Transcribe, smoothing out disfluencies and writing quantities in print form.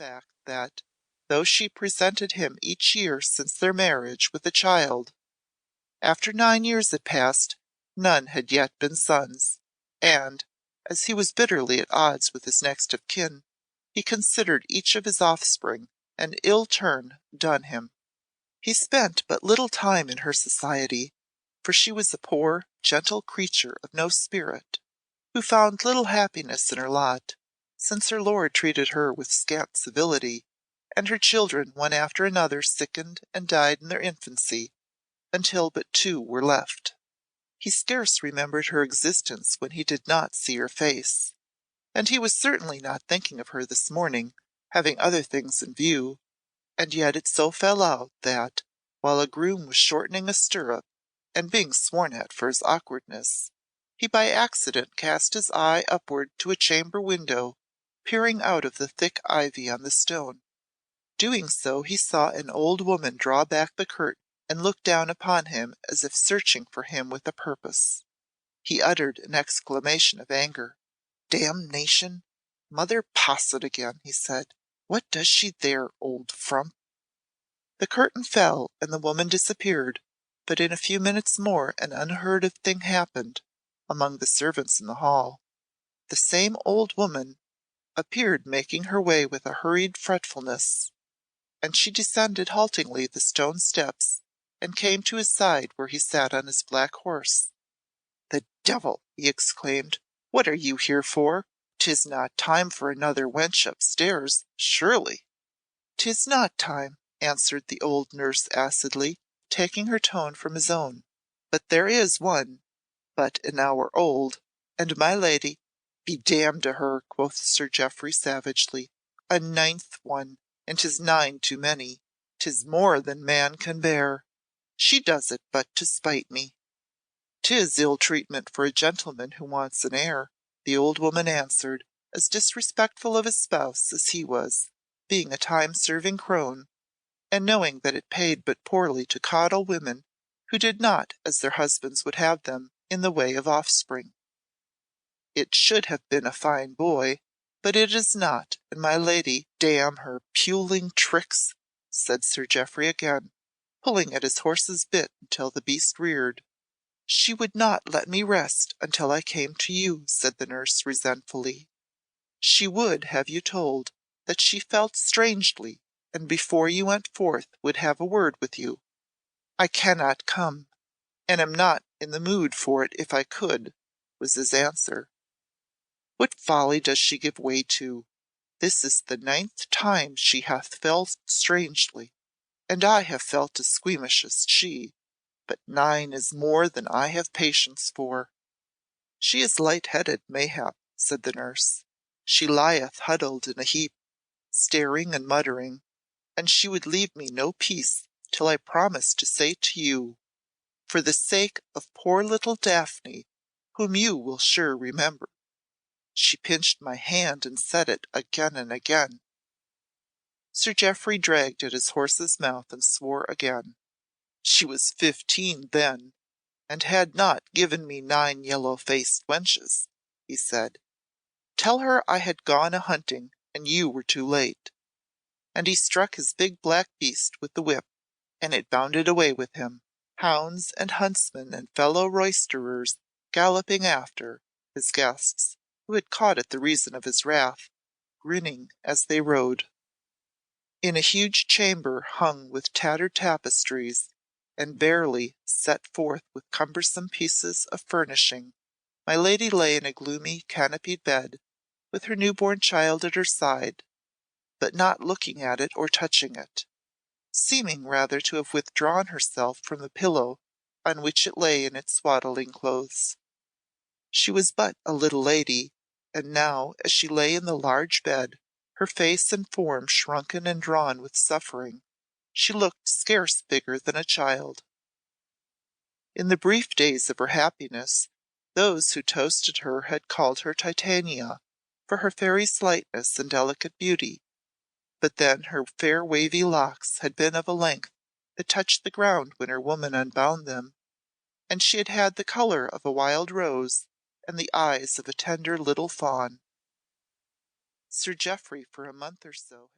fact that, though she presented him each year since their marriage with a child, after 9 years had passed, none had yet been sons, and, as he was bitterly at odds with his next of kin, he considered each of his offspring an ill turn done him. He spent but little time in her society, for she was a poor, gentle creature of no spirit, who found little happiness in her lot, since her lord treated her with scant civility, and her children one after another sickened and died in their infancy, until but 2 were left. He scarce remembered her existence when he did not see her face, and he was certainly not thinking of her this morning, having other things in view, and yet it so fell out that, while a groom was shortening a stirrup, and being sworn at for his awkwardness, he by accident cast his eye upward to a chamber window, peering out of the thick ivy on the stone. Doing so, he saw an old woman draw back the curtain and look down upon him as if searching for him with a purpose. He uttered an exclamation of anger. "Damnation! Mother Posset again," he said. "What does she there, old frump?" The curtain fell, and the woman disappeared, but in a few minutes more an unheard of thing happened among the servants in the hall. The same old woman appeared making her way with a hurried fretfulness, and she descended haltingly the stone steps and came to his side where he sat on his black horse. "The devil!" he exclaimed. "What are you here for? 'Tis not time for another wench upstairs, surely." "'Tis not time," answered the old nurse acidly, taking her tone from his own. "But there is one, but an hour old, and my lady—" "Be damned to her," quoth Sir Jeoffry savagely. "A 9th one, and 'tis 9 too many. 'Tis more than man can bear. She does it but to spite me." "'Tis ill treatment for a gentleman who wants an heir," the old woman answered, as disrespectful of his spouse as he was, being a time-serving crone, and knowing that it paid but poorly to coddle women who did not as their husbands would have them in the way of offspring. "It should have been a fine boy, but it is not, and my lady, damn her puling tricks," said Sir Jeoffry again, pulling at his horse's bit until the beast reared. "She would not let me rest until I came to you," said the nurse resentfully. "She would have you told that she felt strangely, and before you went forth would have a word with you." "I cannot come, and am not in the mood for it if I could," was his answer. "What folly does she give way to? This is the 9th time she hath felt strangely, and I have felt as squeamish as she, but 9 is more than I have patience for." "She is light-headed, mayhap," said the nurse. "She lieth huddled in a heap, staring and muttering, and she would leave me no peace till I promised to say to you, for the sake of poor little Daphne, whom you will sure remember. She pinched my hand and said it again and again." Sir Jeoffry dragged at his horse's mouth and swore again. "She was 15 then, and had not given me 9 yellow-faced wenches," he said. "Tell her I had gone a hunting, and you were too late." And he struck his big black beast with the whip, and it bounded away with him, hounds and huntsmen and fellow roisterers galloping after, his guests, who had caught at the reason of his wrath, grinning as they rode. In a huge chamber hung with tattered tapestries, and barely set forth with cumbersome pieces of furnishing, my lady lay in a gloomy canopied bed, with her newborn child at her side, but not looking at it or touching it, seeming rather to have withdrawn herself from the pillow on which it lay in its swaddling clothes. She was but a little lady, and now, as she lay in the large bed, her face and form shrunken and drawn with suffering, she looked scarce bigger than a child. In the brief days of her happiness, those who toasted her had called her Titania, for her fairy slightness and delicate beauty, but then her fair wavy locks had been of a length that touched the ground when her woman unbound them, and she had had the colour of a wild rose and the eyes of a tender little fawn. Sir Jeoffry for a month or so